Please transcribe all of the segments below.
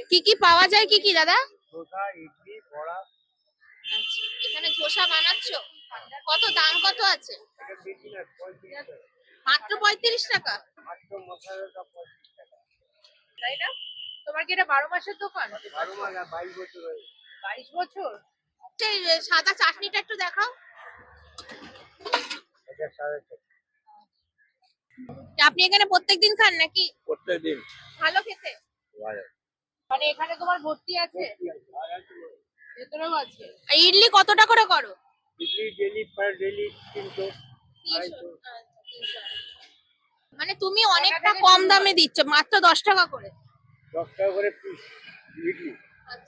কি কি পাওয়া যায়, কি কি দাদা? ধোসা, ইডলি, বড়া। আচ্ছা, এখানে ধোসা বানাচ্ছো? কত দাম, কত আছে? এটা বেশি না, 35 টাকা। মাত্র 35 টাকা? মাত্র মশলাটা 35 টাকা। তাই না? তোমার কি এটা 12 মাসের দোকান? 12 মাস আর 22 বছর হয়েছে। 22 বছর? সেই সাদা চাটনিটা একটু দেখাও। এটা 4.5। আপনি এখানে প্রত্যেকদিন খান নাকি? প্রত্যেকদিন। ভালো খেতে? ভালো। মানে এখানে তোমার ভর্তি আছে? আর আছে। ভেতরেও আছে। আর ইডলি কতটা করে করো? ইডলি ডেলি পার ডেলি 300, 300। 250। আচ্ছা, 300। মানে তুমি অনেকটা কম দামে দিচ্ছ, মাত্র 10 টাকা করে। 10 টাকা করে পিস ইডলি।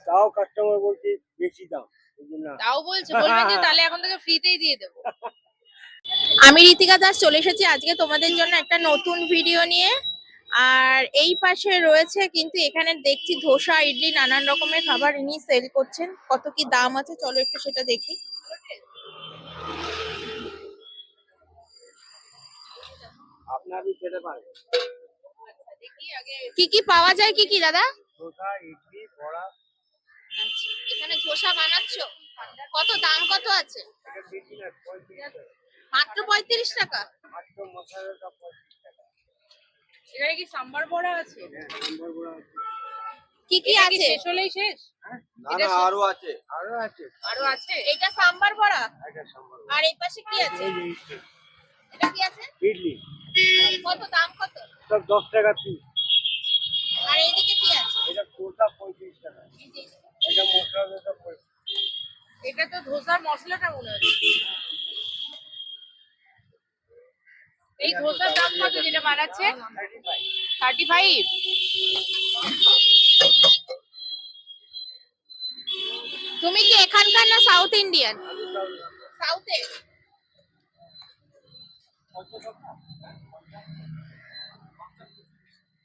তাও কাস্টমার বলছে বেশি দাম। না, তাও বলছে, বলবেন যে তাহলে এখন থেকে ফ্রিতেই দিয়ে দেবো। আমি ঋতিকা দাস চলে এসেছি আজকে তোমাদের জন্য একটা নতুন ভিডিও নিয়ে। আর এই পাশে রয়েছে কিন্তু এখানে দেখছি ধোসা, ইডলি, নানান রকমের খাবার ইনি সেল করছেন। কত কি দাম আছে চলো একটু সেটা দেখি। আপনার भी খেতে পারেন। কি কি পাওয়া যায়, কি কি দাদা? ধোসা, ইডলি, বড়া। আচ্ছা, এখানে ধোসা বানাচ্ছো? কত দাম, কত আছে? এটা বেশি না, 35 টাকা। মাত্র 35 টাকা? মাত্র মশলাটা 35 টাকা। এখানে কি সাম্বার বড়া আছে? হ্যাঁ, সাম্বার বড়া আছে। কি কি আছে? শেষ হলেই শেষ? হ্যাঁ, এটা না আরো আছে। আরো আছে। আরো আছে? এটা সাম্বার বড়া? এটা সাম্বার বড়া। আর এই পাশে কি আছে? এই যে ইডলি। এটা কি আছে? ইডলি। কত দাম, কত? সব 10 টাকা পিস। আর এইদিকে কি আছে? এটা ধোসা 35 টাকা। এটা মশলা ধোসা 35। এটা তো ধোসার মশলাটা মনে হচ্ছে। এই ধোসার দাম কত যেটা বানাচ্ছে? 35। তুমি কি এখানকার না সাউথ ইন্ডিয়ান? সাউথে?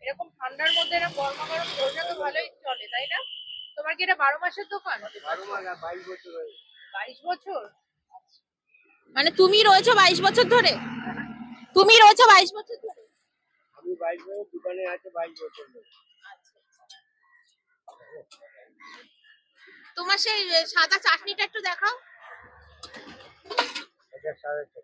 এরকম ঠান্ডার মধ্যে এরকম গরমা গরম ধোসা তো ভালোই চলে, তাই না? তোমার কি এটা 12 মাসের দোকান? 12 মাস আর 22 বছর হয়েছে। 22 বছর? মানে তুমি রয়েছো 22 বছর ধরে? তুমি রয়েছো 22 বছর ধরে? আমি 22 বছর দোকানে আছে, 22 বছর ধরে। তোমার সেই সাদা চাটনিটা একটু দেখাও। এটা 4.5।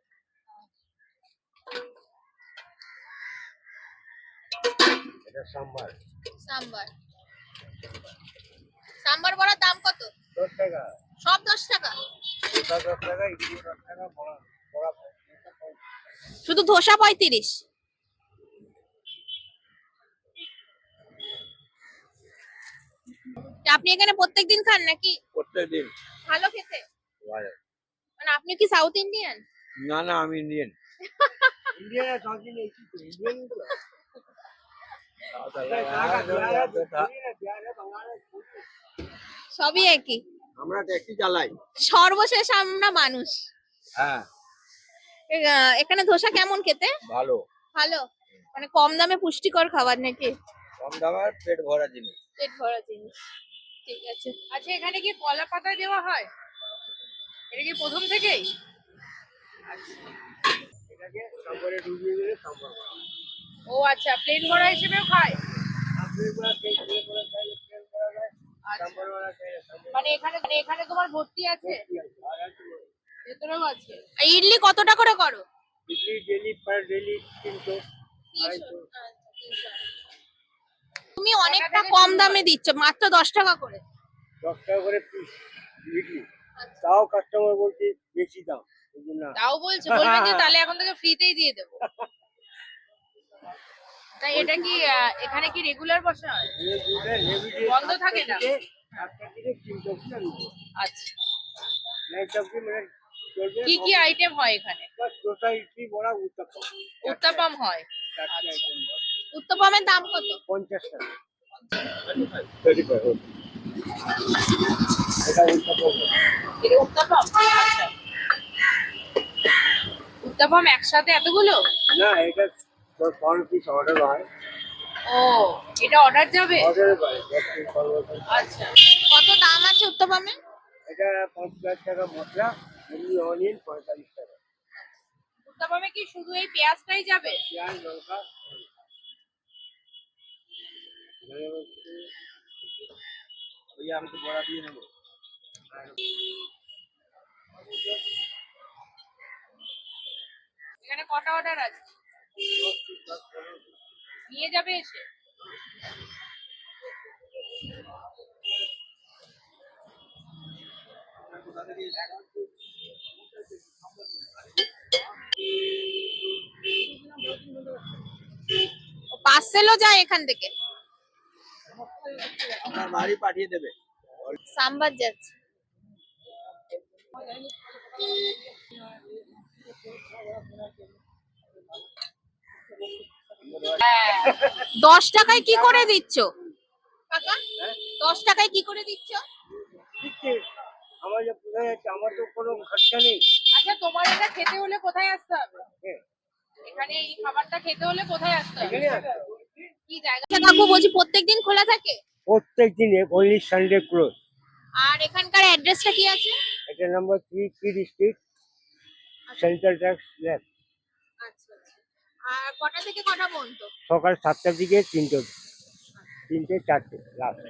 এটা সাম্বার। সাম্বার। সাম্বার বড়ার দাম কত? 10 টাকা। সব 10 টাকা? ধোসা 10 টাকা, ইডলি 10 টাকা, বড়া বড়া 35 টাকা। শুধু ধোসা 35? আপনি এখানে প্রত্যেকদিন খান নাকি? প্রত্যেকদিন। ভালো খেতে? ভালো। মানে আপনি কি সাউথ ইন্ডিয়ান? না না, আমি ইন্ডিয়ান। ইন্ডিয়ান আর সাউথ ইন্ডিয়ান কি তো ইন্ডিয়ান তো। সবই একই। আমরা ট্যাক্সি চালাই। সর্বশেষ আমরা মানুষ। হ্যাঁ। এখানে ধোসা কেমন খেতে? ভালো। ভালো? মানে কম দামে পুষ্টিকর খাবার নাকি? কম দামের পেট ভরা জিনিস। পেট ভরা জিনিস। ঠিক আছে। আচ্ছা, এখানে কি কলা পাতা দেওয়া হয়? এটা কি প্রথম থেকেই? এটাকে সাম্বারে ডুবিয়ে দিলে সাম্বার বড়া। ও আচ্ছা, প্লেন বড়া হিসেবেও খায়? আপনি বড়া খেয়ে খেয়ে বড়া খাইলে প্লেন বড়া খায়, সাম্বার বড়া খাইলে সাম্বার। মানে এখানে তোমার ভর্তি আছে? আর আছে। ভেতরেও আছে। আর ইডলি কতটা করে করো? ইডলি ডেলি পার ডেলি 300, 300। 250। আচ্ছা, 300। তুমি অনেকটা কম দামে দিচ্ছ, মাত্র 10 টাকা করে। 10 টাকা করে পিস ইডলি। তাও কাস্টমার বলছে বেশি দাম। না, তাও বলছে, বলবেন যে তাহলে এখন থেকে ফ্রিতেই দিয়ে দেবো। তাই এটা কি এখানে কি রেগুলার বসা হয়? বন্ধ থাকে না? 7টা থেকে 3টা অবধি আমি বসি। আচ্ছা। নাইট অবধি মানে চলবে। কি কি আইটেম হয় এখানে? ধোসা, ইডলি, বড়া, উত্তপম। উত্তপম হয়? 4টে আইটেম। উত্তপমের দাম কত? 50 টাকা। 35। এটা উত্তপম। এটা উত্তপম? আচ্ছা। উত্তপম একসাথে এতগুলো? না, এটা 10 পিস অর্ডার হয়। ও, এটা অর্ডার যাবে? অর্ডারে পাই 10 পিস 12 পিস। আচ্ছা। কত দাম আছে উত্তপমে? এটা 50 টাকা মশলা, এমনি অনিয়ন 45 টাকা। উত্তপমে কি শুধু এই পেঁয়াজটাই যাবে? পেঁয়াজ, লঙ্কা। দিয়ে আমি তো বড়া দিয়ে নেবো। এখানে কটা অর্ডার আছে? নিয়ে যাবে এসে? পার্সেলও যায় এখান থেকে? আপনার বাড়ি পাঠিয়ে দেবে। সাম্বার যাচ্ছে। হ্যাঁ। 10 টাকায় কি করে দিচ্ছ কাকা? 10 টাকায় কি করে দিচ্ছ? দিচ্ছে। আমার যে বোঝা যাচ্ছে, আমার তো কোনো খরচা নেই। আচ্ছা, তোমার এটা খেতে হলে কোথায় আসতে হবে? হ্যাঁ, এখানে এই খাবারটা খেতে হলে কোথায় আসতে হবে? এখানে আসতে হবে। কি জায়গা? আচ্ছা কাকু, বলছি প্রত্যেকদিন খোলা থাকে? প্রত্যেক দিনে অনলি সানডে ক্লোজ। আর এখানকার অ্যাড্রেসটা কি আছে? এটা number 3 street, central tax lab. আচ্ছা আচ্ছা। আর কটা থেকে কটা পর্যন্ত? সকাল 7টার দিকে 3টে 4টে লাস্ট।